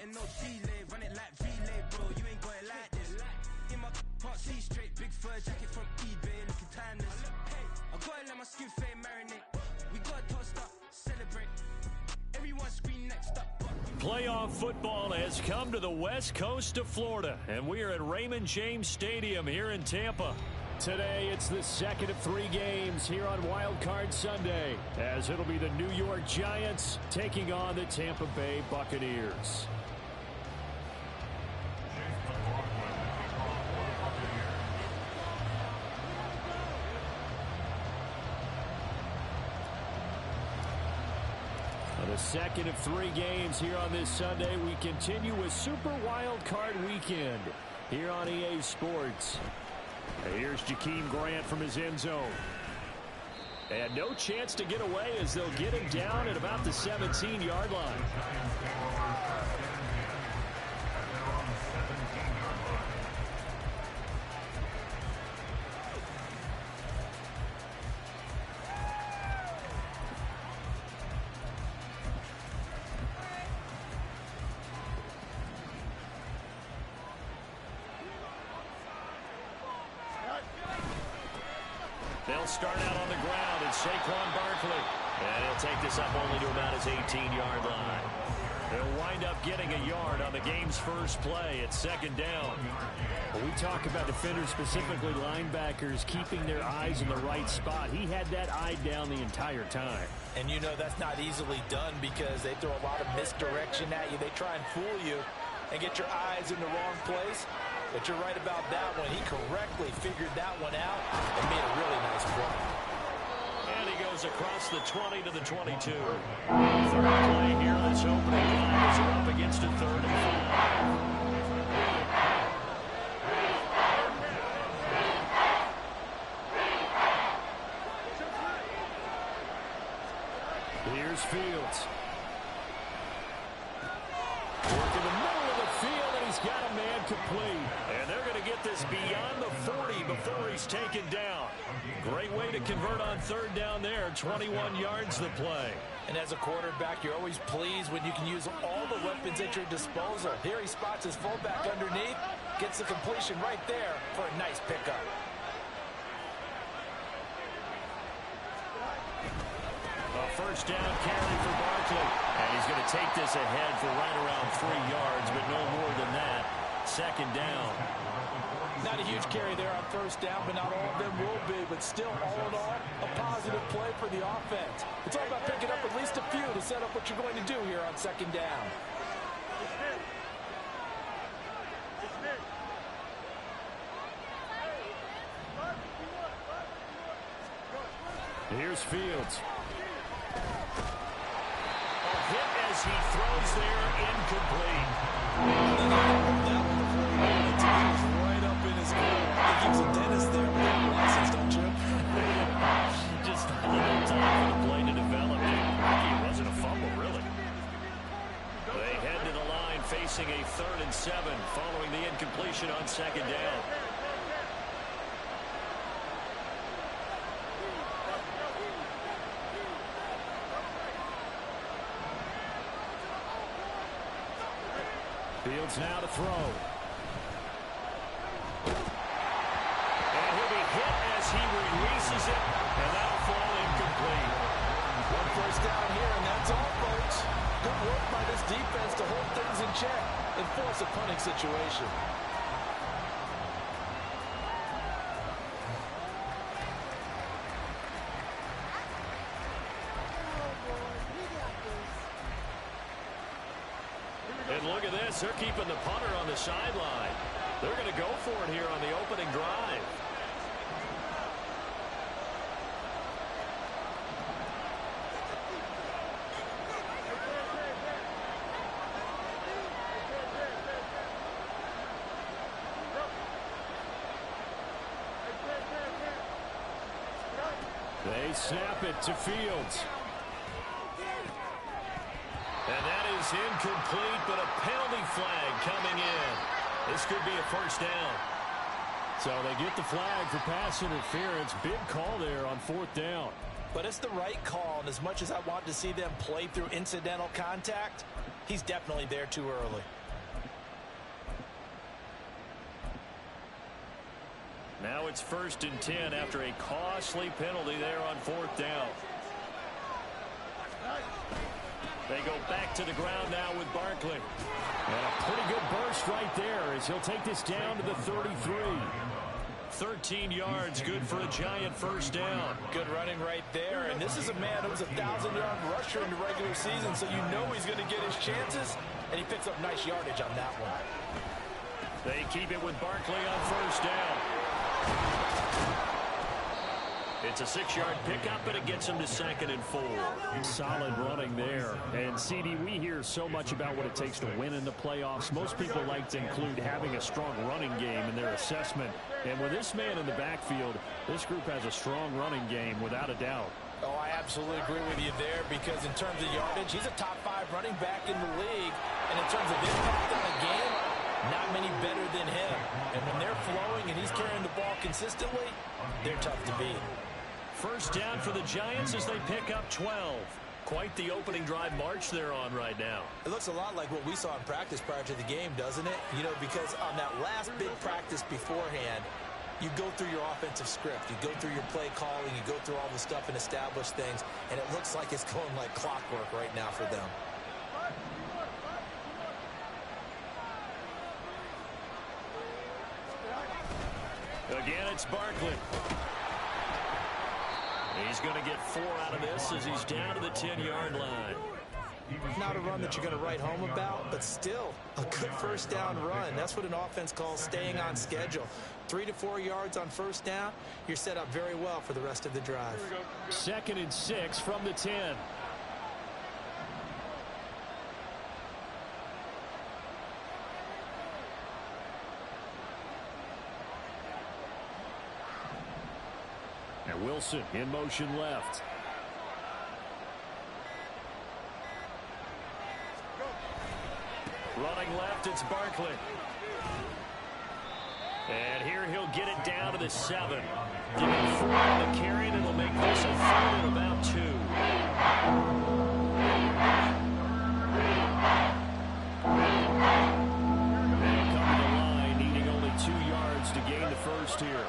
ain't no delay. Run it like relay, bro. You ain't got it like this. In my can't see straight. Big fur jacket from eBay, looking timeless. I gotta let my skin fade marinate. We gotta toast up, celebrate. Everyone scream next up. Playoff football has come to the west coast of Florida, and we are at Raymond James Stadium here in Tampa. Today, it's the second of 3 games here on Wildcard Sunday, as it'll be the New York Giants taking on the Tampa Bay Buccaneers. The second of 3 games here on this Sunday. We continue with Super Wildcard Weekend here on EA Sports. Here's Jakeem Grant from his end zone. And no chance to get away as they'll get him down at about the 17-yard line. They'll start out on the ground, and Saquon Barkley. And he'll take this up only to about his 18-yard line. They'll wind up getting a yard on the game's first play. It's second down. When we talk about defenders, specifically linebackers, keeping their eyes in the right spot. He had that eye down the entire time. And you know that's not easily done because they throw a lot of misdirection at you. They try and fool you and get your eyes in the wrong place. But you're right about that one. He correctly figured that one out and made a really nice play. And he goes across the 20 to the 22. Third play here, this opening drive is up against a 3rd and 5. Here's Fields. Working the middle of the field, and he's got a man complete. And they're going to get this beyond the 40 before he's taken down. Great way to convert on 3rd down there. 21 yards the play. And as a quarterback, you're always pleased when you can use all the weapons at your disposal. Here he spots his fullback underneath, gets the completion right there for a nice pickup. A first down carry for Barkley. And he's going to take this ahead for right around 3 yards, but no more than that. Second down. Not a huge carry there on first down, but not all of them will be. But still, all in all, a positive play for the offense. It's all about picking up at least a few to set up what you're going to do here on second down. Here's Fields. A hit as he throws there, incomplete. That one was right up in his grill. I think he was a dentist there with that license, don't you? Just a little time for the play to develop. It wasn't a fumble, really. They head to the line facing a 3rd and 7 following the incompletion on second down. Fields now to throw. And he'll be hit as he releases it, and that'll fall incomplete. One first down here, and that's all, folks. Good work by this defense to hold things in check and force a punting situation. And look at this. They're keeping the punter on the sideline. They're going to go for it here on the opening drive. They snap it to Fields. And that is incomplete, but a penalty flag coming in. This could be a first down. So they get the flag for pass interference. Big call there on 4th down. But it's the right call, and as much as I want to see them play through incidental contact, he's definitely there too early. Now it's 1st and 10 after a costly penalty there on 4th down. They go back to the ground now with Barkley. And a pretty good burst right there as he'll take this down to the 33. 13 yards, good for a giant 1st down. Good running right there. And this is a man who was a 1,000-yard rusher in the regular season, so you know he's going to get his chances. And he picks up nice yardage on that one. They keep it with Barkley on 1st down. It's a 6-yard pickup, but it gets him to 2nd and 4. Solid running there. And, CD, we hear so much about what it takes to win in the playoffs. Most people like to include having a strong running game in their assessment. And with this man in the backfield, this group has a strong running game without a doubt. Oh, I absolutely agree with you there because in terms of yardage, he's a top 5 running back in the league. And in terms of impact on the game, not many better than him. And when they're flowing and he's carrying the ball consistently, they're tough to beat. 1st down for the Giants as they pick up 12. Quite the opening drive march they're on right now. It looks a lot like what we saw in practice prior to the game, doesn't it? You know, because on that last big practice beforehand, you go through your offensive script. You go through your play calling. You go through all the stuff and establish things. And it looks like it's going like clockwork right now for them. Again, it's Barkley. He's going to get 4 out of this as he's down to the 10-yard line. Not a run that you're going to write home about, but still a good 1st down run. That's what an offense calls staying on schedule. 3 to 4 yards on 1st down. You're set up very well for the rest of the drive. 2nd and 6 from the 10. And Wilson in motion left. Running left, it's Barkley. And here he'll get it down to the 7. Give him 4 on the carry, and it'll make this a 3rd and about 2. And coming to the line, needing only 2 yards to gain the 1st here.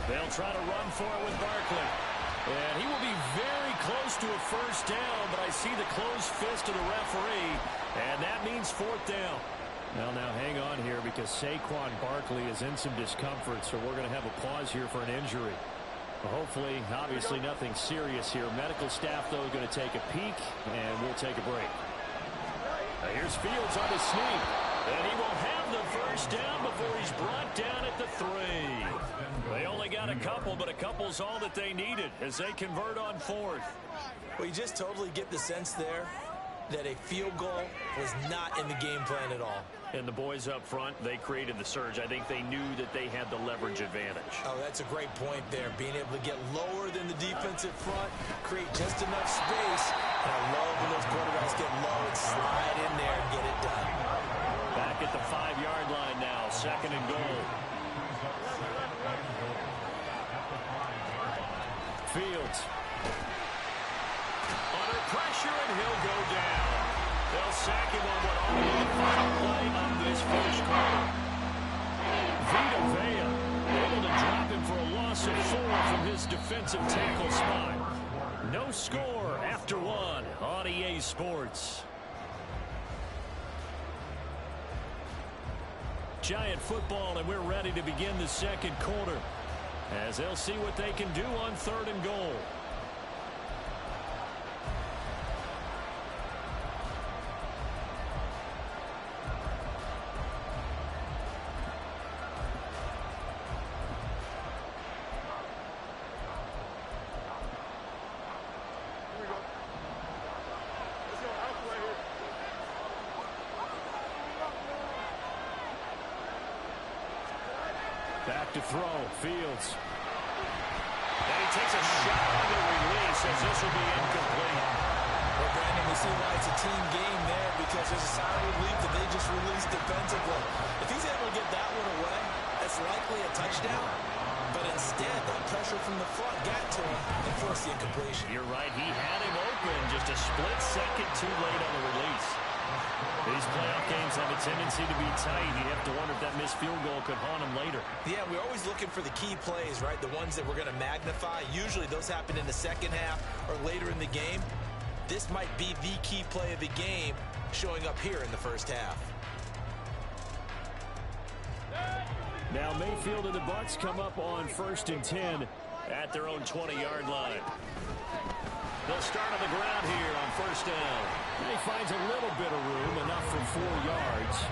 They'll try to run for it with Barkley. And he will be very close to a 1st down, but I see the closed fist of the referee, and that means 4th down. Well, now hang on here because Saquon Barkley is in some discomfort, so we're going to have a pause here for an injury. Well, hopefully, obviously nothing serious here. Medical staff, though, going to take a peek, and we'll take a break. Now here's Fields on the sneak, and he will have the 1st down before he's brought down at the 3. They only got a couple, but a couple's all that they needed as they convert on 4th. Well, you just totally get the sense there that a field goal was not in the game plan at all. And the boys up front, they created the surge. I think they knew that they had the leverage advantage. Oh, that's a great point there. Being able to get lower than the defensive front, create just enough space. And I love when those quarterbacks get low and slide in there and get it done. Back at the 5-yard line now, 2nd and goal. Fields. Under pressure, and he'll go down. They'll sack him on what ought to be the final play of this 1st quarter. Vita Vea able to drop him for a loss of 4 from his defensive tackle spot. No score after 1 on EA Sports. Giant football, and we're ready to begin the 2nd quarter as they'll see what they can do on 3rd and goal. Back to throw, Fields. And he takes a shot on the release as this will be incomplete. Well, Brandon, we see why it's a team game there because there's a sign of relief that they just released defensively. If he's able to get that one away, that's likely a touchdown. But instead, that pressure from the front got to him and forced the incompletion. You're right. He had him open, just a split second too late on the release. These playoff games have a tendency to be tight. You have to wonder if that missed field goal could haunt them later. Yeah, we're always looking for the key plays, right? The ones that we're going to magnify. Usually those happen in the second half or later in the game. This might be the key play of the game showing up here in the first half. Now Mayfield and the Bucs come up on 1st and 10 at their own 20-yard line. They'll start on the ground here on 1st down. And he finds a little bit of room, enough for 4 yards.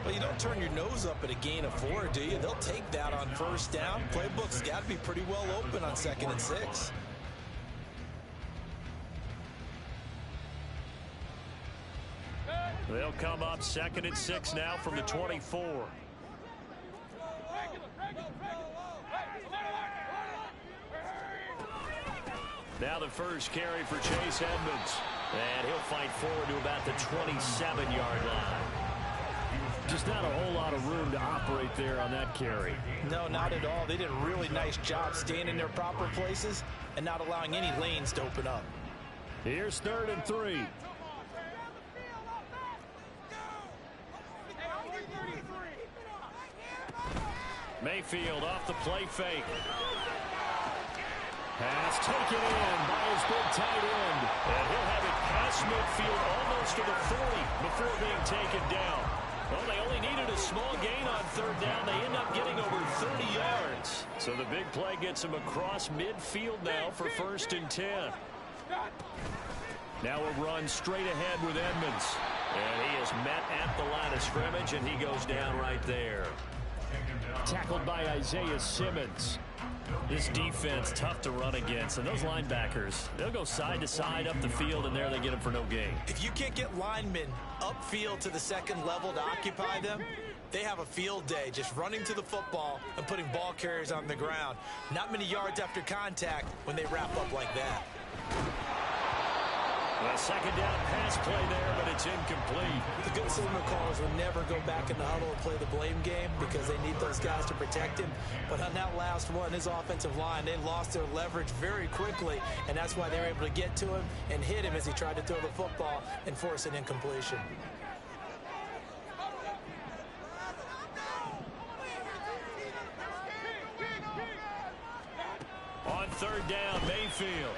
Well, you don't turn your nose up at a gain of 4, do you? They'll take that on 1st down. Playbook's got to be pretty well open on 2nd and 6. They'll come up 2nd and 6 now from the 24. Now the first carry for Chase Edmonds. And he'll fight forward to about the 27-yard line. Just not a whole lot of room to operate there on that carry. No, not at all. They did a really nice job staying in their proper places and not allowing any lanes to open up. Here's 3rd and 3. Mayfield off the play fake. Pass taken in by his big tight end. And he'll have it past midfield almost to the 40 before being taken down. Well, they only needed a small gain on 3rd down. They end up getting over 30 yards. So the big play gets him across midfield now for 1st and 10. Now a run straight ahead with Edmonds. And he is met at the line of scrimmage, and he goes down right there. Tackled by Isaiah Simmons. This defense tough to run against, and those linebackers, they'll go side to side up the field, and there they get him for no gain. If you can't get linemen upfield to the 2nd level to occupy them, they have a field day just running to the football and putting ball carriers on the ground. Not many yards after contact when they wrap up like that. A 2nd down pass play there, but it's incomplete. The good signal callers will never go back in the huddle and play the blame game because they need those guys to protect him. But on that last one, his offensive line, they lost their leverage very quickly, and that's why they were able to get to him and hit him as he tried to throw the football and force an incompletion. On 3rd down, Mayfield.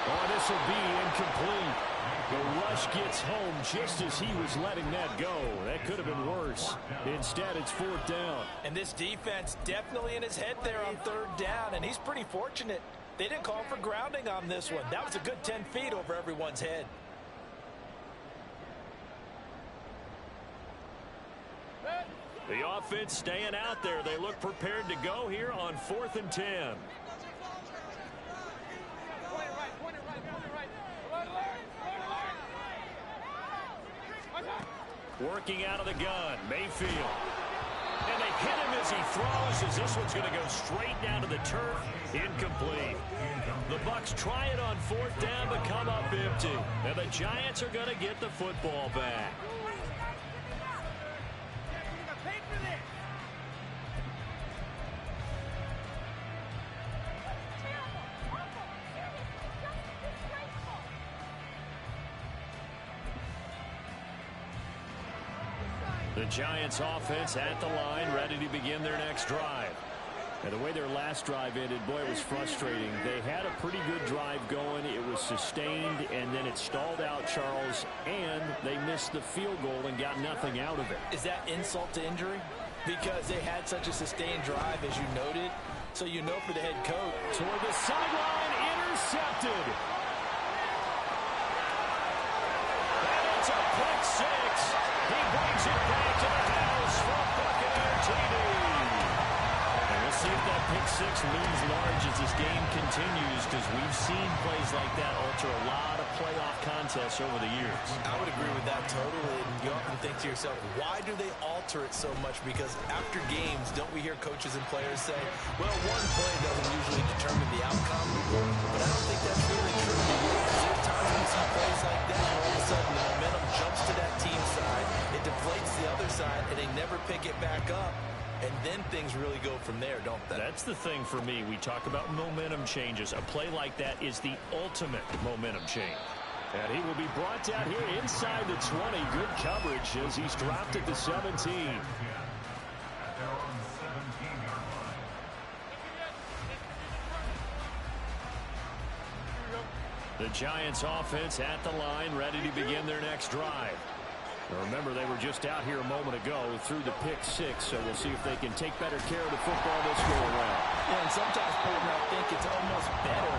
Oh, this will be incomplete. The rush gets home just as he was letting that go. That could have been worse. Instead, it's 4th down. And this defense definitely in his head there on 3rd down, and he's pretty fortunate. They didn't call for grounding on this one. That was a good 10 feet over everyone's head. The offense staying out there. They look prepared to go here on 4th and 10. Working out of the gun, Mayfield. And they hit him as he throws, as this one's going to go straight down to the turf. Incomplete. The Bucs try it on 4th down, but come up empty. And the Giants are going to get the football back. The Giants offense at the line, ready to begin their next drive. And the way their last drive ended, boy, it was frustrating. They had a pretty good drive going. It was sustained, and then it stalled out, Charles, and they missed the field goal and got nothing out of it. Is that insult to injury? Because they had such a sustained drive, as you noted. So you know for the head coach. Toward the sideline, intercepted. And it's a pick six. He brings it back to the house for Buccaneer TV. And we'll see if that pick six looms large as this game continues, because we've seen plays like that alter a lot of playoff contests over the years. I would agree with that totally. And you often think to yourself, why do they alter it so much? Because after games, don't we hear coaches and players say, well, one play doesn't usually determine the outcome. But I don't think that's really true. There's times when you see plays like that, and all of a sudden the momentum jumps to that team side. It deflates the other side, and they never pick it back up. And then things really go from there, don't they? That's the thing for me. We talk about momentum changes. A play like that is the ultimate momentum change. And he will be brought down here inside the 20. Good coverage as he's dropped at the 17. The Giants offense at the line, ready to begin their next drive. Now remember, they were just out here a moment ago through the pick six, so we'll see if they can take better care of the football this go around. Yeah, and sometimes, partner, I think it's almost better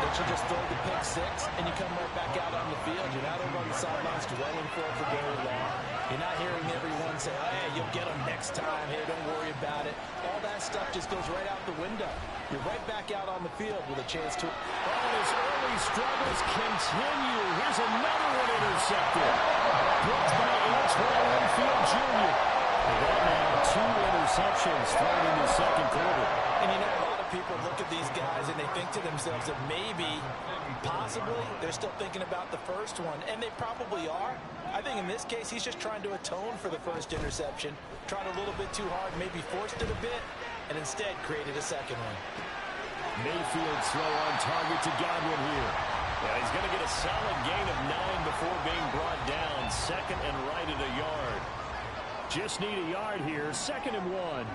that you just throw the pick six and you come right back out on the field. You're not over on the sidelines dwelling for it for very long. You're not hearing everyone say, oh, yeah, you'll get them next time. Hey, don't worry about it. All that stuff just goes right out the window. You're right back out on the field with a chance to... Oh, his early struggles continue. Here's another one intercepted. Blocked by Antoine Winfield Jr. And right now, 2 interceptions thrown in the second quarter. And you know, a lot of people look at these guys and they think to themselves that maybe, possibly, they're still thinking about the first one. And they probably are. I think in this case, he's just trying to atone for the first interception. Tried a little bit too hard, maybe forced it a bit, and instead created a second one. Mayfield's throw on target to Godwin here. Yeah, he's going to get a solid gain of 9 before being brought down. Second and right at a yard. Just need a yard here. 2nd and 1.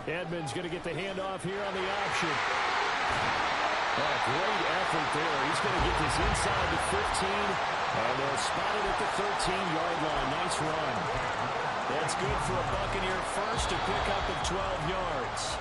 Edmonds going to get the handoff here on the option. Oh, great effort there. He's going to get this inside the 15, and they'll spot it at the 13-yard line. Nice run. That's good for a Buccaneer first, a pickup of 12 yards.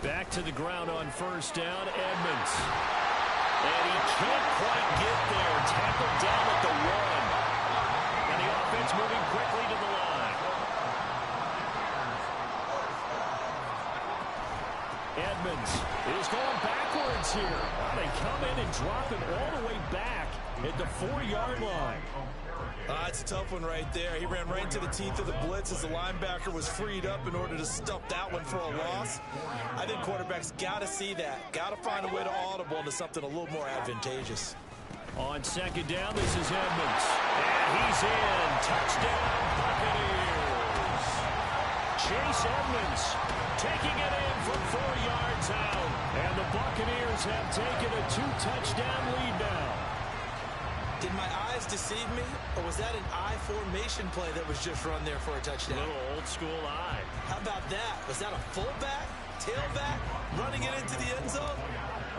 Back to the ground on first down, Edmonds. And he can't quite get there. Tackled down at the 1. And the offense moving quickly to the line. Edmonds is going backwards here. They come in and drop him all the way back at the 4-yard line. It's a tough one right there. He ran right into the teeth of the blitz as the linebacker was freed up in order to stuff that one for a loss. I think quarterbacks got to see that. Got to find a way to audible into something a little more advantageous. On second down, this is Edmonds. And he's in. Touchdown, Buccaneers. Chase Edmonds taking it in from 4 yards out. And the Buccaneers have taken a 2-touchdown lead now. Did my eyes deceive me, or was that an I formation play that was just run there for a touchdown? A little old school eye. How about that? Was that a fullback, tailback, running it into the end zone?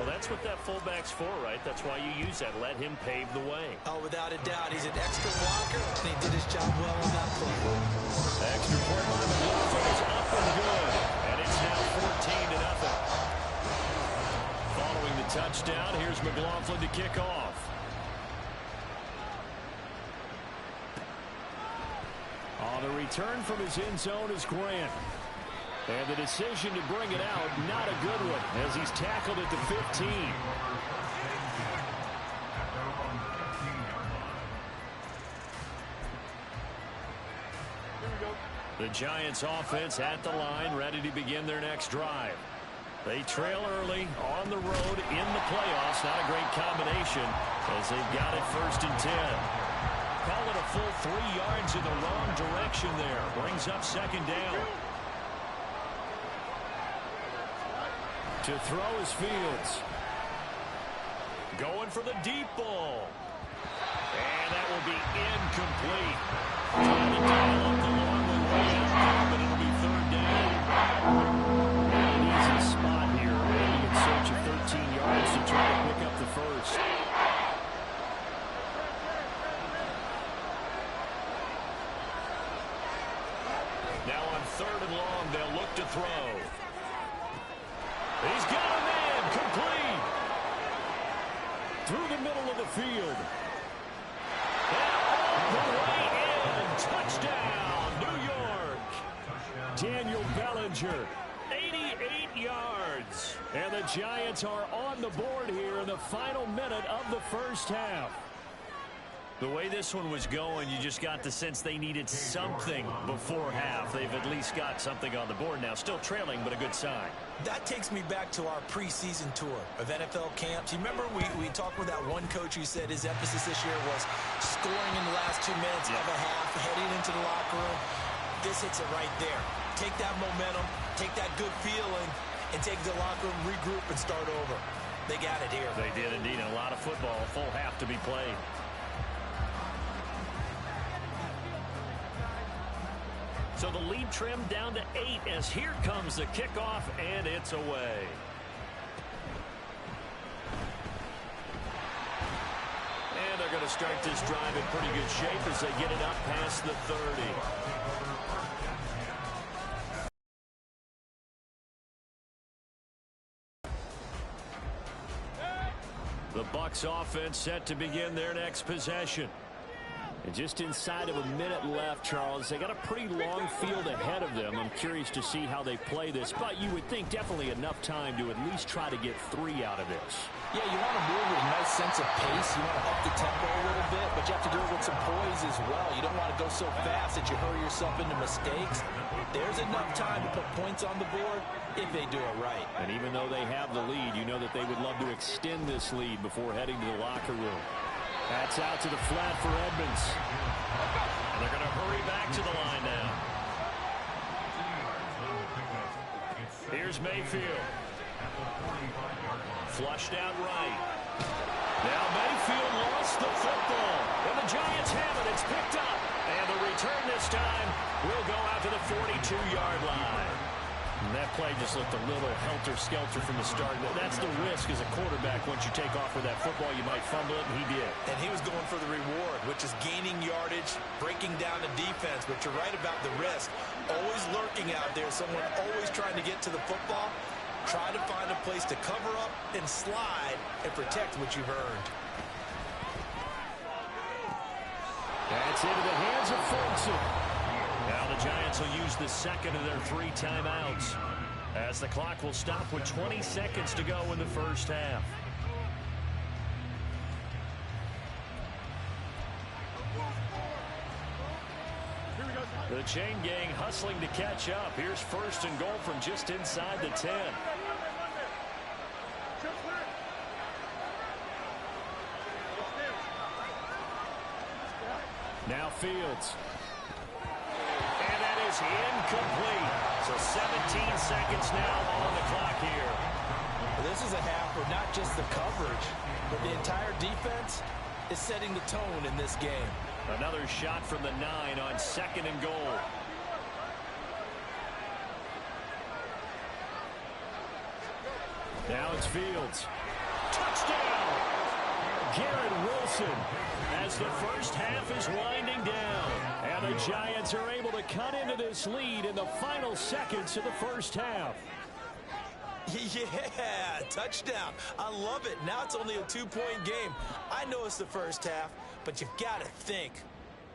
Well, that's what that fullback's for, right? That's why you use that. Let him pave the way. Oh, without a doubt. He's an extra blocker, and he did his job well on that play. Extra point by McLaughlin is up and good. And it's now 14-0. Following the touchdown, here's McLaughlin to kick off. On the return from his end zone is Grant. And the decision to bring it out, not a good one, as he's tackled at the 15. The Giants offense at the line, ready to begin their next drive. They trail early on the road in the playoffs. Not a great combination as they've got it 1st and 10. Call it a full 3 yards in the wrong direction there. Brings up 2nd down. To throw is Fields. Going for the deep ball. And that will be incomplete. Trying to dial up the long way out there, but it'll be 3rd down. An easy spot here. Maybe in search of 13 yards to try to pick up the first. Now on 3rd and long, they'll look to throw. He's got a man, complete. Through the middle of the field. And all the way in. Touchdown, New York. Daniel Bellinger, 88 yards. And the Giants are on the board here in the final minute of the 1st half. The way this one was going, you just got the sense they needed something before half. They've at least got something on the board now. Still trailing, but a good sign. That takes me back to our preseason tour of NFL camps. You remember we talked with that one coach who said his emphasis this year was scoring in the last 2 minutes of a half, heading into the locker room. This hits it right there. Take that momentum, take that good feeling, and take the locker room, regroup, and start over. They got it here. They did indeed. And a lot of football, a full half to be played. So the lead trimmed down to 8 as here comes the kickoff, and it's away. And they're going to start this drive in pretty good shape as they get it up past the 30. The Bucs offense set to begin their next possession. And just inside of a minute left, Charles, they got a pretty long field ahead of them. I'm curious to see how they play this, but you would think definitely enough time to at least try to get 3 out of this. Yeah, you want to move with a nice sense of pace. You want to up the tempo a little bit, but you have to do it with some poise as well. You don't want to go so fast that you hurry yourself into mistakes. There's enough time to put points on the board if they do it right. And even though they have the lead, you know that they would love to extend this lead before heading to the locker room. That's out to the flat for Edmonds. And they're going to hurry back to the line now. Here's Mayfield. Flushed out right. Now Mayfield lost the football. And the Giants have it. It's picked up. And the return this time will go out to the 42-yard line. And that play just looked a little helter-skelter from the start. That's the risk as a quarterback. Once you take off with that football, you might fumble it, and he did. And he was going for the reward, which is gaining yardage, breaking down the defense. But you're right about the risk. Always lurking out there, someone always trying to get to the football. Try to find a place to cover up and slide and protect what you've earned. That's into the hands of Ferguson. Now the Giants will use the second of their 3 timeouts as the clock will stop with 20 seconds to go in the 1st half. The chain gang hustling to catch up. Here's 1st and goal from just inside the 10. Now Fields. And that is incomplete. So 17 seconds now on the clock here. Well, this is a half where not just the coverage, but the entire defense is setting the tone in this game. Another shot from the 9 on 2nd and goal. Now it's Fields. Touchdown! Garrett Wilson as the 1st half is winding down. And the Giants are able to cut into this lead in the final seconds of the 1st half. Yeah, touchdown. I love it. Now it's only a 2-point game. I know it's the 1st half, but you've got to think.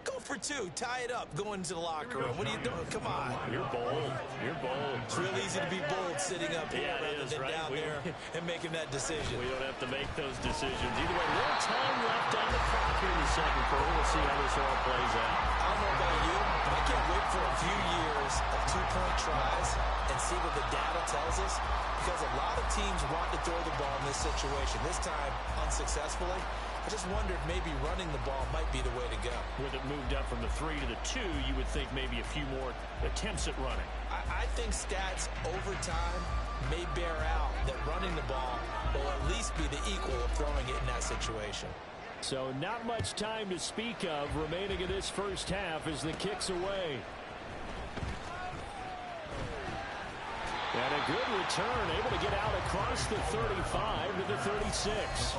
Go for 2. Tie it up. Go into the locker room. What are you doing? Come on. You're bold. You're bold. It's real easy to be bold sitting up here rather than down there and making that decision. We don't have to make those decisions. Either way, little time left on the clock here in the 2nd quarter. We'll see how this all plays out. I don't know about you, but can't wait for a few years of two-point tries and see what the data tells us, because a lot of teams want to throw the ball in this situation. This time, unsuccessfully. I just wonder if maybe running the ball might be the way to go. With it moved up from the 3 to the 2, you would think maybe a few more attempts at running. I think stats over time may bear out that running the ball will at least be the equal of throwing it in that situation. So not much time to speak of remaining in this first half as the kick's away. And a good return, able to get out across the 35 to the 36.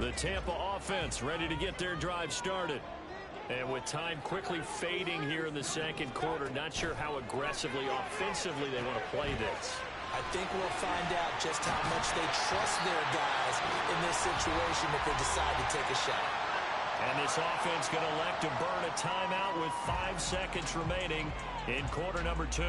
The Tampa offense ready to get their drive started. And with time quickly fading here in the second quarter, not sure how aggressively, offensively they want to play this. I think we'll find out just how much they trust their guys in this situation if they decide to take a shot. And this offense going to elect to burn a timeout with 5 seconds remaining in quarter number 2.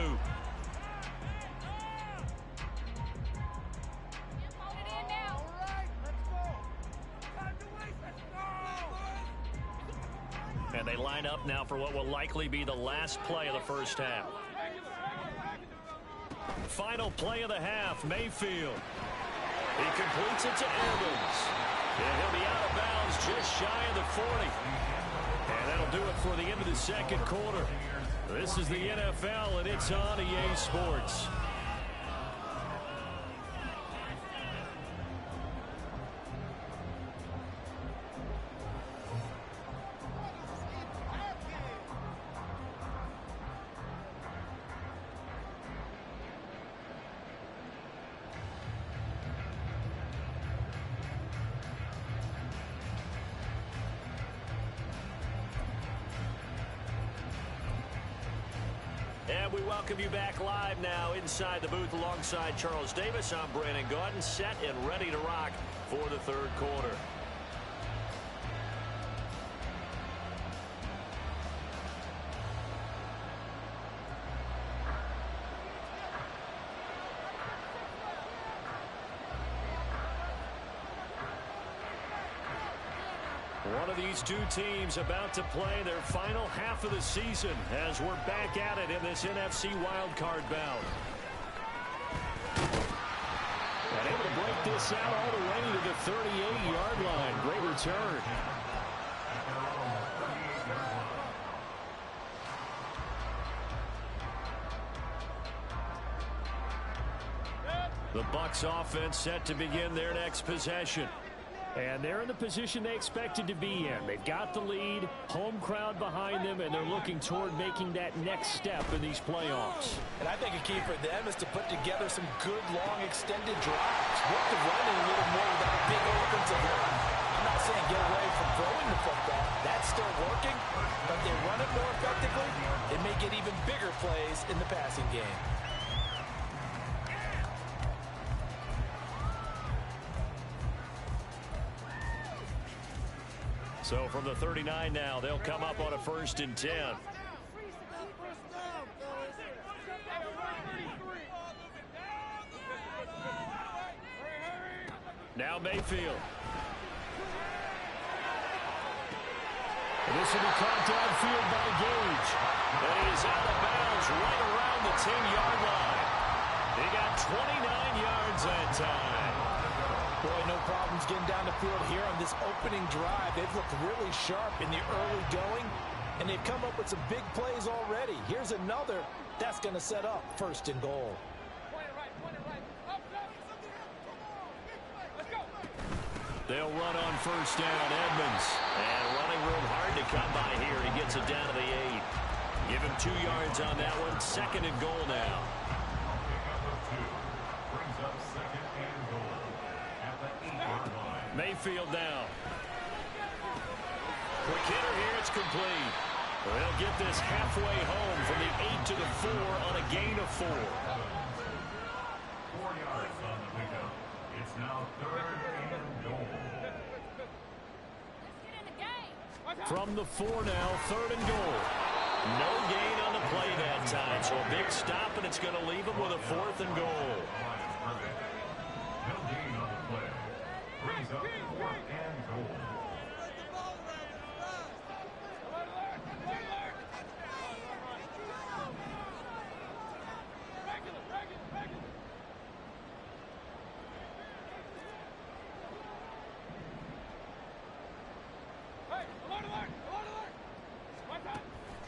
And they line up now for what will likely be the last play of the first half. Final play of the half, Mayfield. He completes it to Evans. And he'll be out of bounds just shy of the 40. And that'll do it for the end of the second quarter. This is the NFL, and it's on EA Sports. And we welcome you back live now inside the booth alongside Charles Davis. I'm Brandon Gaudin, set and ready to rock for the third quarter. One of these two teams about to play their final half of the season as we're back at it in this NFC wildcard bout. And able to break this out all the way to the 38-yard line. Great return. The Bucs offense set to begin their next possession. And they're in the position they expected to be in. They've got the lead, home crowd behind them, and they're looking toward making that next step in these playoffs. And I think a key for them is to put together some good, long, extended drives. Work the running a little more without a big offensive line. I'm not saying get away from throwing the football. That's still working, but they run it more effectively. They may get even bigger plays in the passing game. So from the 39 now, they'll come up on a 1st and 10. Now Mayfield. And this will be caught downfield by Gage. And he is out of bounds right around the 10-yard line. He got 29 yards that time. Boy, no problems getting down the field here on this opening drive. They've looked really sharp in the early going, and they've come up with some big plays already. Here's another that's going to set up 1st and goal. They'll run on 1st down, Edmonds. And running room hard to come by here. He gets it down to the 8. Give him 2 yards on that one. 2nd and goal now. Mayfield now. Quick hitter here, it's complete. They'll get this halfway home from the 8 to the 4 on a gain of 4. 4 yards on the pickup. It's now 3rd and goal. From the 4 now, 3rd and goal. No gain on the play that time, so a big stop, and it's going to leave him with a 4th and goal. brings up 4th and goal.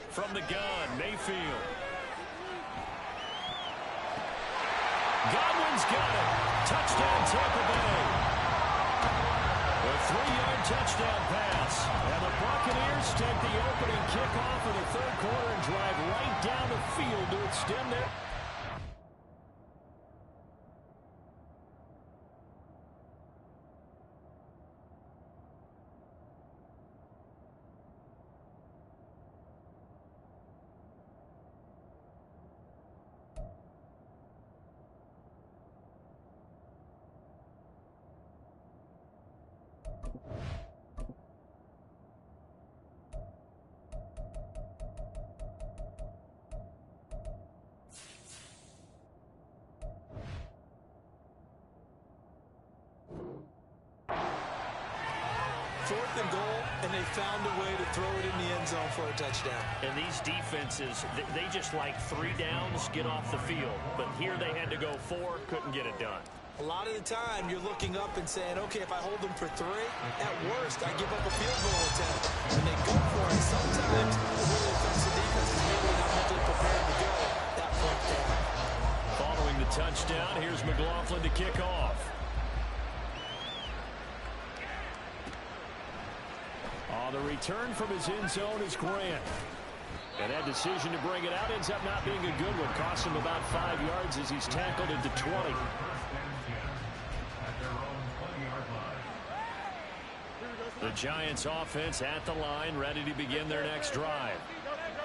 From the gun, Mayfield. Godwin's got it. Touchdown, Tampa Bay. A 3-yard touchdown pass. And the Buccaneers take the opening kickoff of the third quarter and drive right down the field to extend their... Fourth and goal, and they found a way to throw it in the end zone for a touchdown. And these defenses, they just like 3 downs, get off the field. But here they had to go 4, couldn't get it done. A lot of the time, you're looking up and saying, okay, if I hold them for 3, at worst, I give up a field goal attempt. And they go for it. Sometimes it really affects the defense because maybe they're not mentally prepared to go that point down. Following the touchdown, here's McLaughlin to kick off. On the return from his end zone is Grant. And that decision to bring it out ends up not being a good one. Costs him about 5 yards as he's tackled into 20. At their own 20-yard line. The Giants offense at the line, ready to begin their next drive.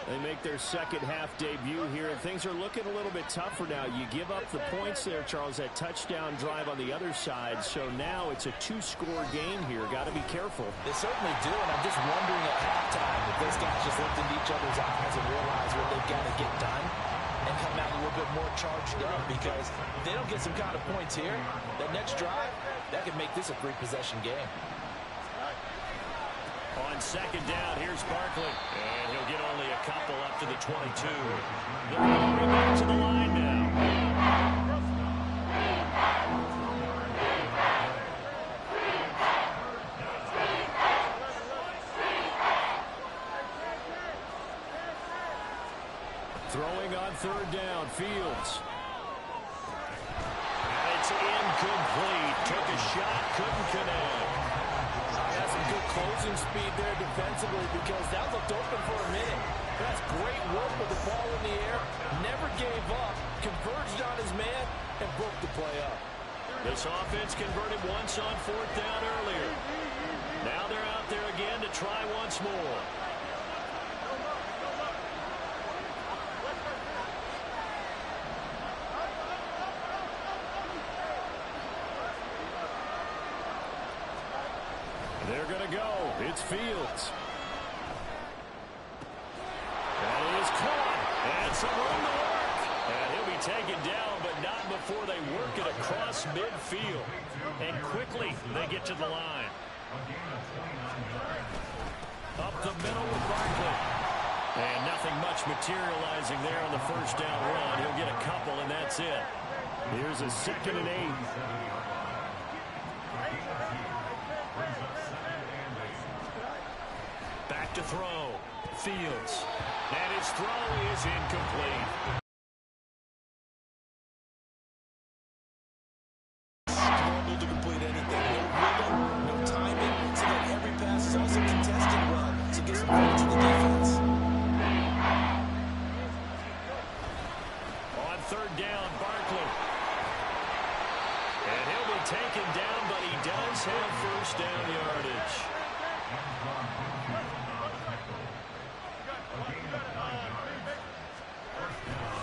They make their second half debut here, and things are looking a little bit tougher now. You give up the points there, Charles, that touchdown drive on the other side. So now it's a 2-score game here. Got to be careful. They certainly do, and I'm just wondering at halftime if those guys just looked into each other's eyes and realized what they've got to get done and come out a little bit more charged up, because if they don't get some kind of points here, that next drive, that could make this a 3-possession game. On second down, here's Barkley. And he'll get only a couple up to the 22. They're going back to the line now. Throwing on third down, Fields. It's incomplete. Took a shot, couldn't connect. Has some good closing speed there defensively, because that looked open for a minute. That's great work with the ball in the air. Never gave up. Converged on his man and broke the play up. This offense converted once on 4th down earlier. Now they're out there again to try once more. They're going to go. It's Fields. That is caught. And some room to work. And he'll be taken down, but not before they work it across midfield. And quickly, they get to the line. Up the middle with Barkley. And nothing much materializing there on the first down run. He'll get a couple, and that's it. Here's a 2nd and 8. Back to throw. Fields. And his throw is incomplete. Struggled to complete anything. No rhythm, no timing. So that every pass is also contested well. So get some credit to the defense. On third down, Barkley. And he'll be taken down, but he does have first down yardage.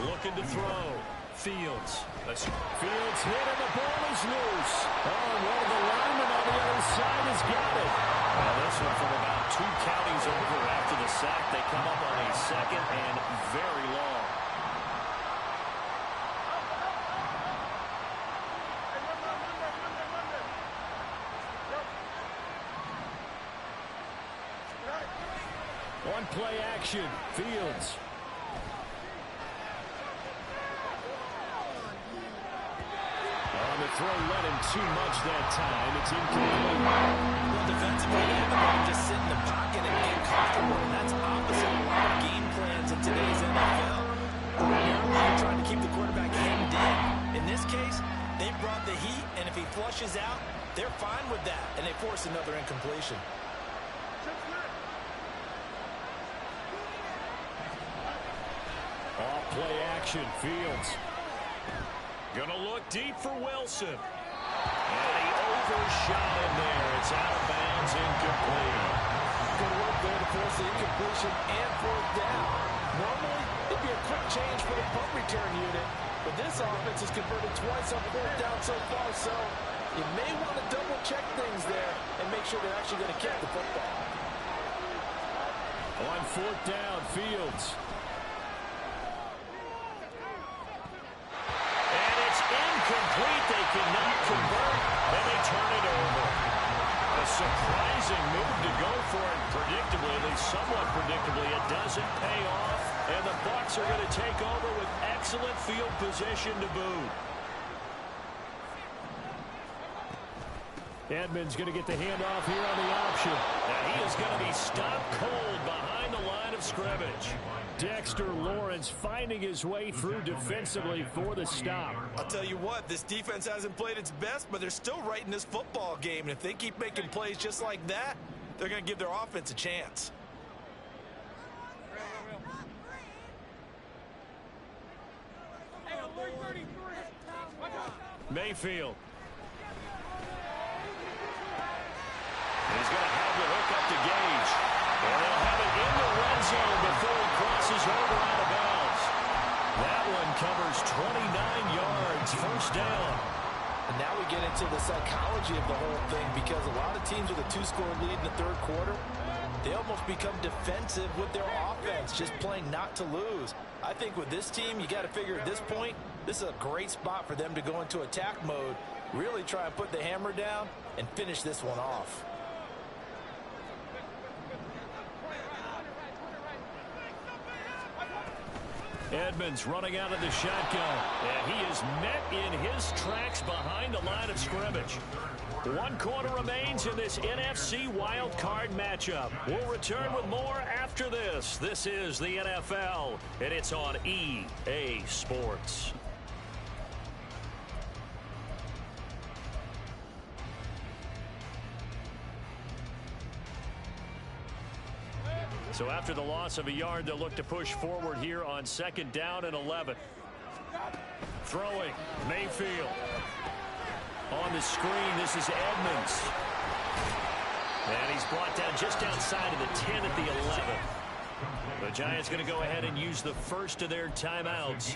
Looking to throw. Fields. Fields hit and the ball is loose. Oh, and one of the linemen on the other side has got it. Well, this one from about 2 counties over after the sack. They come up on a 2nd and very long. On play action, Fields. On the throw, let him too much that time. It's incomplete. Well, defensively, they have to just sit in the pocket and get comfortable, and that's opposite a lot of game plans in today's NFL. Ordinarily, you're trying to keep the quarterback hemmed in. In this case, they brought the heat, and if he flushes out, they're fine with that, and they force another incompletion. Off play action, Fields. Gonna look deep for Wilson. And he overshot him there. It's out of bounds, incomplete. Good work there to force the incompletion and fourth down. Normally, it'd be a quick change for the punt return unit, but this offense has converted twice on fourth down so far, so you may want to double-check things there and make sure they're actually going to kick the football. On fourth down, Fields. And it's incomplete. They cannot convert, and they turn it over. A surprising move to go for it predictably, at least somewhat predictably. It doesn't pay off, and the Bucs are going to take over with excellent field position to boot. Edmonds going to get the handoff here on the option. And he is going to be stopped cold behind the line of scrimmage. Dexter Lawrence finding his way through defensively for the stop. I'll tell you what, this defense hasn't played its best, but they're still right in this football game. And if they keep making plays just like that, they're going to give their offense a chance. Mayfield. He's going to have the hook up to Gage. And they'll have it in the red zone before he crosses over out of bounds. That one covers 29 yards, first down. And now we get into the psychology of the whole thing, because a lot of teams with a two-score lead in the third quarter, they almost become defensive with their offense, just playing not to lose. I think with this team, you got to figure at this point, this is a great spot for them to go into attack mode, really try and put the hammer down and finish this one off. Edmonds running out of the shotgun. And he is met in his tracks behind the line of scrimmage. 1 quarter remains in this NFC wildcard matchup. We'll return with more after this. This is the NFL, and it's on EA Sports. So after the loss of a yard, they'll look to push forward here on 2nd down and 11. Throwing, Mayfield. On the screen, this is Edmonds. And he's brought down just outside of the 10 at the 11. The Giants going to go ahead and use the first of their timeouts.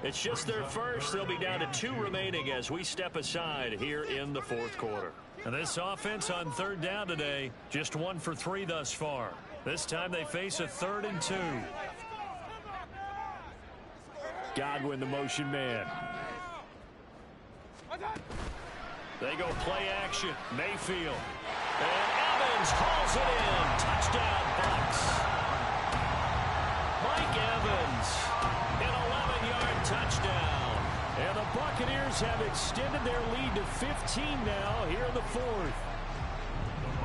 It's just their first. They'll be down to 2 remaining as we step aside here in the 4th quarter. And this offense on 3rd down today, just 1 for 3 thus far. This time they face a 3rd and 2. Godwin, the motion man. They go play action. Mayfield. And Evans hauls it in. Touchdown, Bucs. Mike Evans, an 11-yard touchdown. And the Buccaneers have extended their lead to 15 now here in the 4th.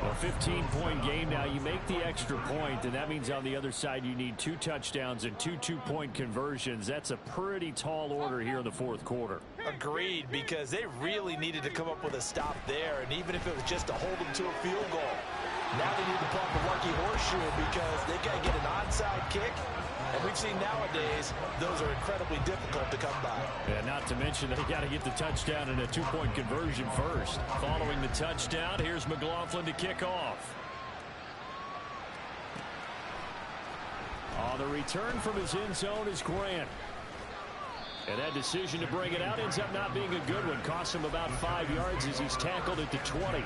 A 15-point game now. You make the extra point, and that means on the other side you need 2 touchdowns and 2 two-point conversions. That's a pretty tall order here in the 4th quarter. Agreed, because they really needed to come up with a stop there, and even if it was just to hold them to a field goal. Now they need to pump a lucky horseshoe because they've got to get an onside kick. And we've seen nowadays those are incredibly difficult to come by. And not to mention they got to get the touchdown and a 2-point conversion first. Following the touchdown, here's McLaughlin to kick off. On the return from his end zone is Grant. And that decision to bring it out ends up not being a good one. Costs him about 5 yards as he's tackled at the 20.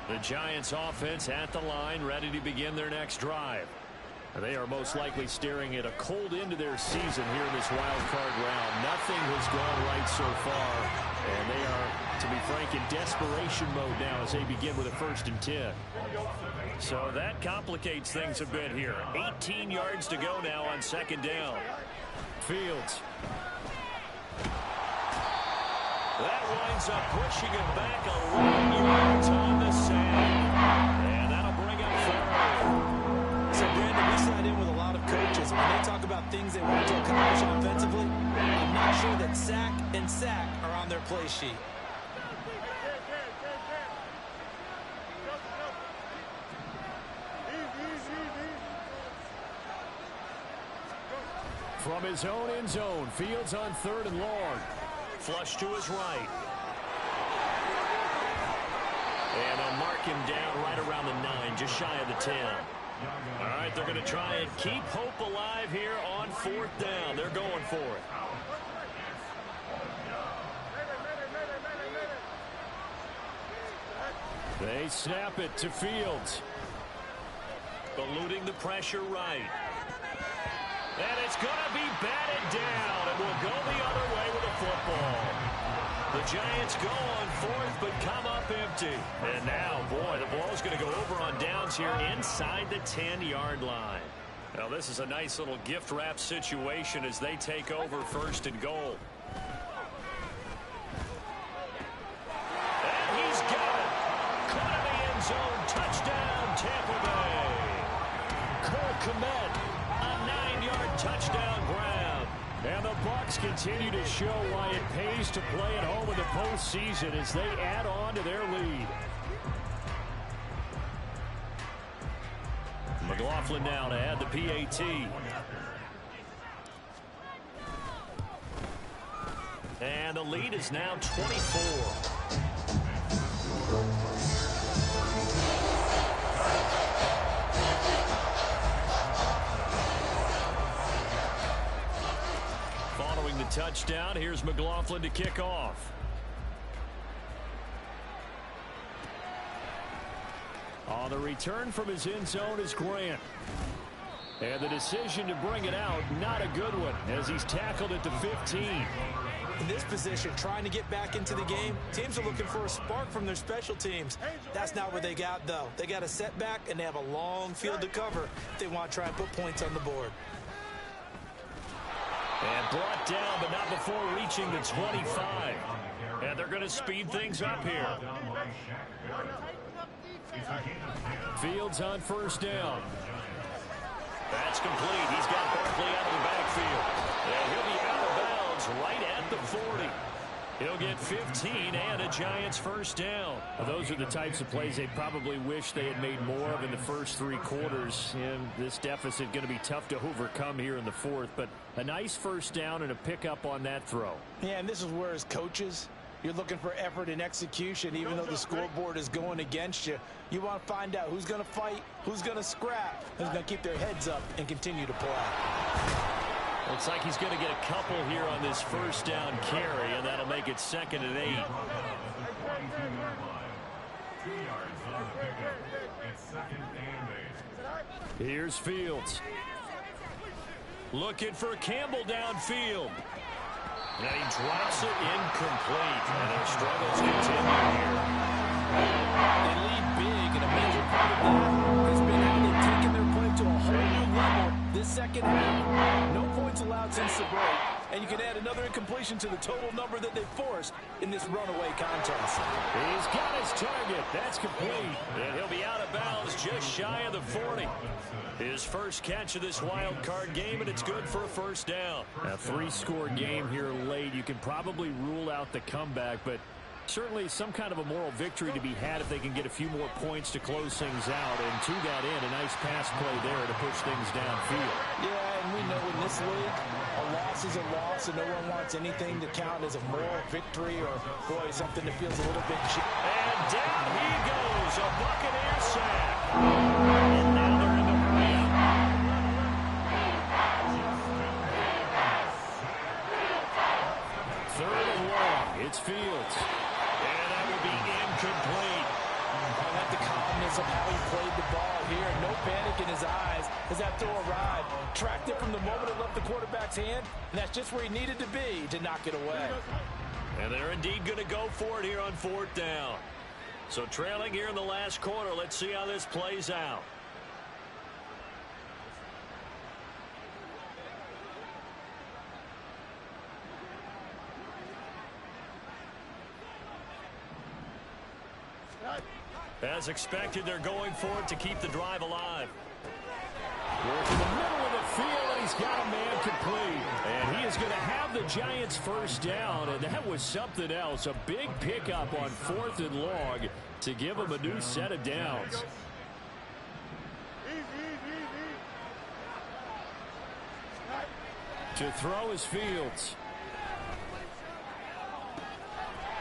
The Giants offense at the line, ready to begin their next drive. They are most likely staring at a cold end to their season here in this wild card round. Nothing has gone right so far, and they are, to be frank, in desperation mode now as they begin with a 1st and 10. So that complicates things a bit here. 18 yards to go now on 2nd down. Fields. That winds up pushing it back 11 yards on the sand. And that'll bring up 3rd. So, Brandon, we sat in with a lot of coaches. When they talk about things they want to accomplish offensively, I'm not sure that sack and sack are on their play sheet. From his own end zone, Fields on 3rd and long. Flush to his right. And they'll mark him down right around the 9, just shy of the 10. All right, they're going to try and keep hope alive here on 4th down. They're going for it. They snap it to Fields. Eluding the pressure right. And it's going to be batted down, and will go the other way with the football. The Giants go on 4th, but come up empty. And now, boy, the ball's going to go over on downs here inside the 10-yard line. Now, this is a nice little gift wrap situation as they take over 1st and goal. And he's got it. Caught in the end zone. Touchdown, Tampa Bay. Cole Kmet. 9-yard touchdown grab. And the Bucs continue to show why it pays to play at home in the postseason as they add on to their lead. McLaughlin now to add the PAT. And the lead is now 24. Following the touchdown, here's McLaughlin to kick off. On the return from his end zone is Grant. And the decision to bring it out, not a good one, as he's tackled at the 15. In this position, trying to get back into the game, teams are looking for a spark from their special teams. That's not what they got, though. They got a setback, and they have a long field to cover if they want to try and put points on the board. And brought down, but not before reaching the 25. And they're going to speed things up here. Fields on 1st down. That's complete. He's got Barkley out of the backfield. And he'll be out of bounds right at the 40. He'll get 15 and a Giants 1st down. Well, those are the types of plays they probably wish they had made more of in the first 3 quarters. And this deficit going to be tough to overcome here in the 4th. But a nice 1st down and a pickup on that throw. Yeah, and this is where as coaches, you're looking for effort and execution. Even though the scoreboard is going against you, you want to find out who's going to fight, who's going to scrap, who's going to keep their heads up and continue to play. Looks like he's going to get a couple here on this 1st down carry, and that'll make it 2nd and 8. Here's Fields. Looking for Campbell downfield. And he drops it incomplete, and their struggles continue here. They lead big, and a major part of that has been how they've taken their play to a whole new level this second half. No points allowed since the break, and you can add another incompletion to the total number that they forced in this runaway contest. He's got his target. That's complete. And he'll be out of bounds just shy of the 40. His first catch of this wild card game, and it's good for a 1st down. A 3-score game here late. You can probably rule out the comeback, but certainly some kind of a moral victory to be had if they can get a few more points to close things out. And to that end, a nice pass play there to push things downfield. Yeah, and we know in this league, a loss is a loss, and no one wants anything to count as a moral victory or, boy, something that feels a little bit cheap. And down he goes, a Buccaneer sack. And now they're in the hurry-up. 3rd and long, it's Fields. And that will be incomplete. I like the calmness of how he played the ball. here. No panic in his eyes as that throw arrived. Tracked it from the moment it left the quarterback's hand, and that's just where he needed to be to knock it away. And they're indeed going to go for it here on 4th down. So trailing here in the last quarter. Let's see how this plays out. As expected, they're going for it to keep the drive alive. Work in the middle of the field, and he's got a man complete. And he is going to have the Giants first down, and that was something else. A big pickup on 4th and long to give him a new set of downs. To throw is Fields.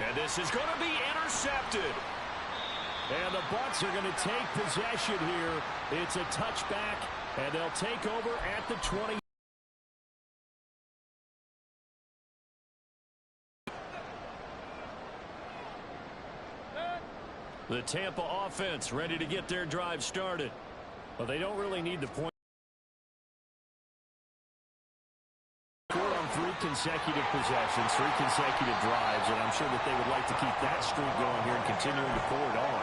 And this is going to be intercepted. And the Bucs are going to take possession here. It's a touchback, and they'll take over at the 20. The Tampa offense ready to get their drive started. Well, they don't really need the point. On 3 consecutive possessions, 3 consecutive drives, and I'm sure that they would like to keep that streak going here and continuing to pour it on.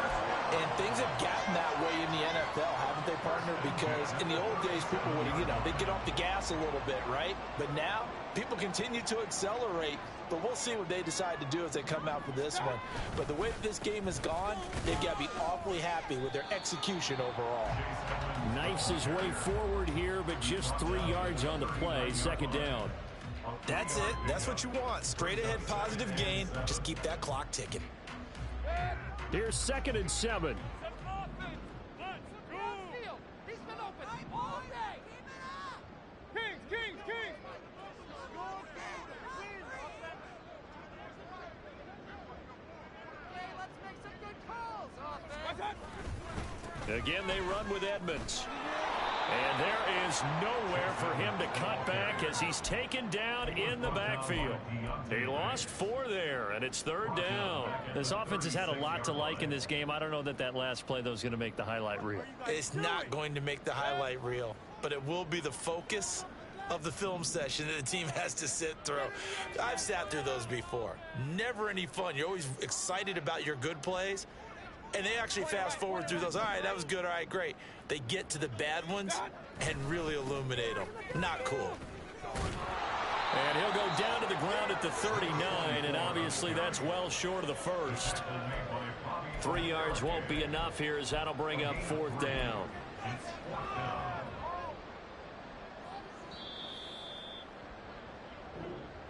And things have gotten that way in the NFL, haven't they, partner? Because in the old days, people would, they'd get off the gas a little bit, right? But now, people continue to accelerate. But we'll see what they decide to do as they come out for this one. But the way that this game has gone, they've got to be awfully happy with their execution overall. Knifes his way forward here, but just 3 yards on the play. 2nd down. That's it. That's what you want. Straight ahead positive gain. Just keep that clock ticking. Here's 2nd and 7. Again, they run with Edmonds. And there is nowhere for him to cut back as he's taken down in the backfield. He lost 4 there, and it's 3rd down. This offense has had a lot to like in this game. I don't know that that last play, though, is going to make the highlight reel. It's not going to make the highlight reel, but it will be the focus of the film session that the team has to sit through. I've sat through those before. Never any fun. You're always excited about your good plays. And they actually fast forward through those. All right, that was good. All right, great. They get to the bad ones and really illuminate them. Not cool. And he'll go down to the ground at the 39, and obviously that's well short of the first. 3 yards won't be enough here as that'll bring up 4th down.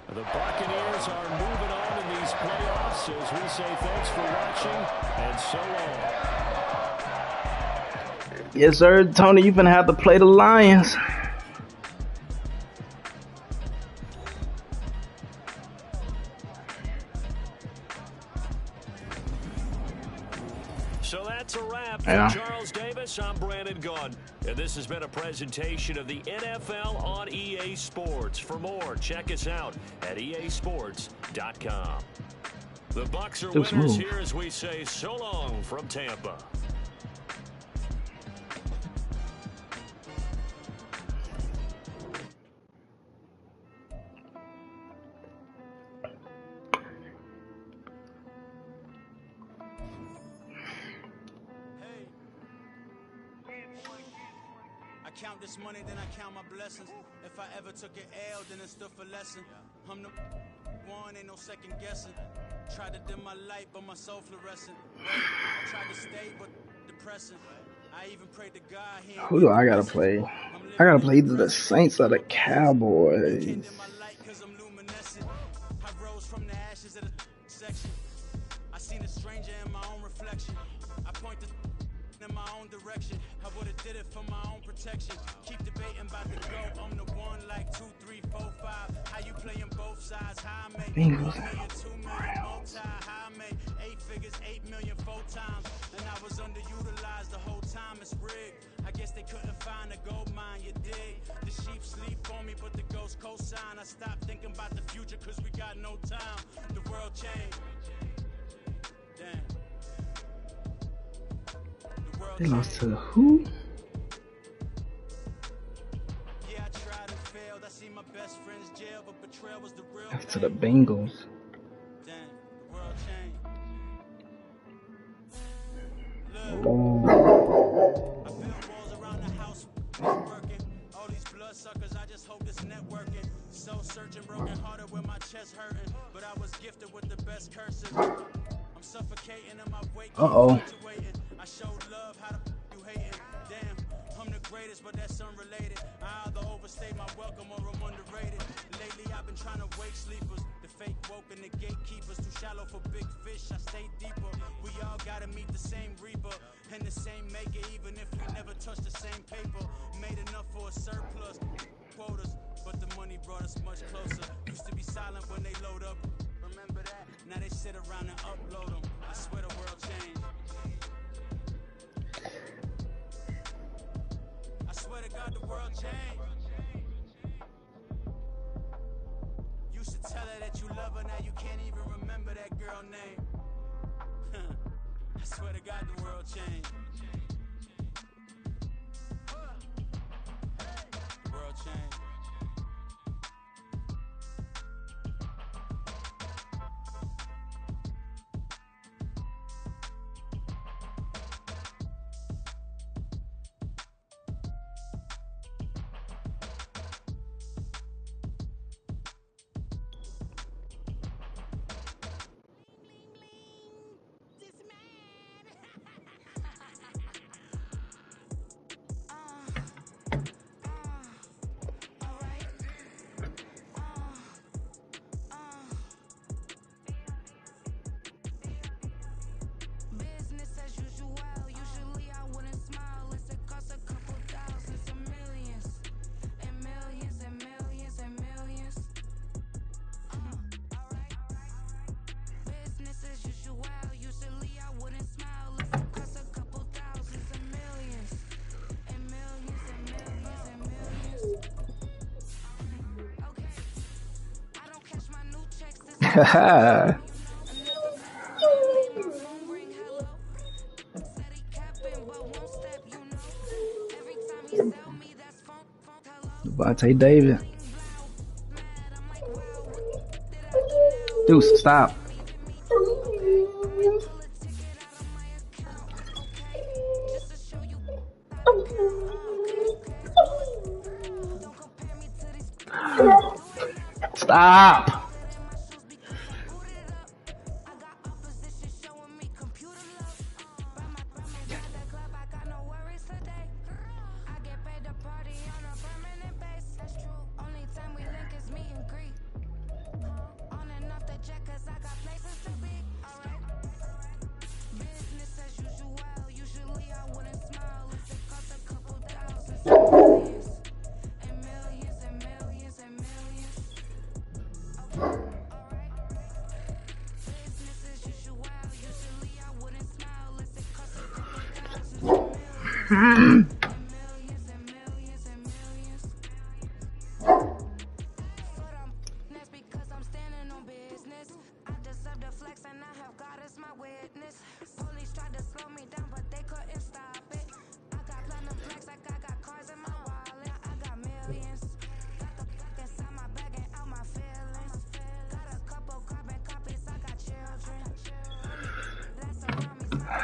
The Buccaneers are moving on in these playoffs as we say thanks for watching and so long. Yes, sir. Tony, you're going to have to play the Lions. So that's a wrap. Yeah. For Charles Davis, I'm Brandon Gunn. And this has been a presentation of the NFL on EA Sports. For more, check us out at easports.com. The Bucs are winners here as we say so long from Tampa. Count this money, then I count my blessings. If I ever took an L, then it stood for lesson. I'm the one, ain't no second guessing. Tried to dim my light, but my soul fluorescent. I tried to stay, but depressing. I even prayed to God. Who do I gotta play? I gotta play either the Saints or the Cowboys. I rose from the ashes of the section. I seen a stranger in my own reflection. I pointed in my own direction. I would've did it for my own protection. Keep debating about the go. I'm the one like 2, 3, 4, 5. How you playing both sides? How I make 1 million, 2 million, multi. How I make 8 figures, 8 million 4 times. And I was underutilized the whole time. It's rigged. I guess they couldn't find a gold mine. You dig? The sheep sleep on me, but the ghost cosign. I stopped thinking about the future 'cause we got no time. The world changed. Damn. They lost to who? to the Bengals. Oh. Searching broken hearted with my chest hurting, but I was gifted with the best curses. I'm suffocating in my wake. I showed love, how the you hating? Damn, I'm the greatest, but that's unrelated. I either overstay my welcome or I'm underrated. Lately I've been trying to wake sleepers, the fake woke and the gatekeepers. Too shallow for big fish, I stay deeper. We all gotta meet the same reaper and the same maker, even if we never touch the same paper. Made enough for a surplus quotas, but the money brought us much closer. Used to be silent when they load up. Remember that? Now they sit around and upload them. I swear the world changed. I swear to God the world changed. Used to tell her that you love her, now you can't even remember that girl name. I swear to God the world changed. The world changed. Devontae David. Deuce, stop. Stop.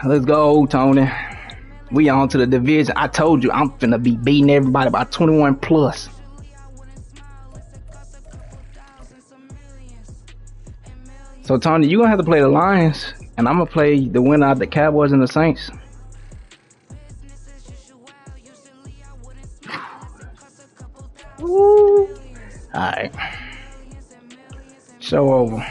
Let's go, Tony. We on to the division. I told you I'm finna be beating everybody by 21 plus. So, Tony, you're gonna have to play the Lions, and I'm gonna play the winner of the Cowboys and the Saints. All right. Show over.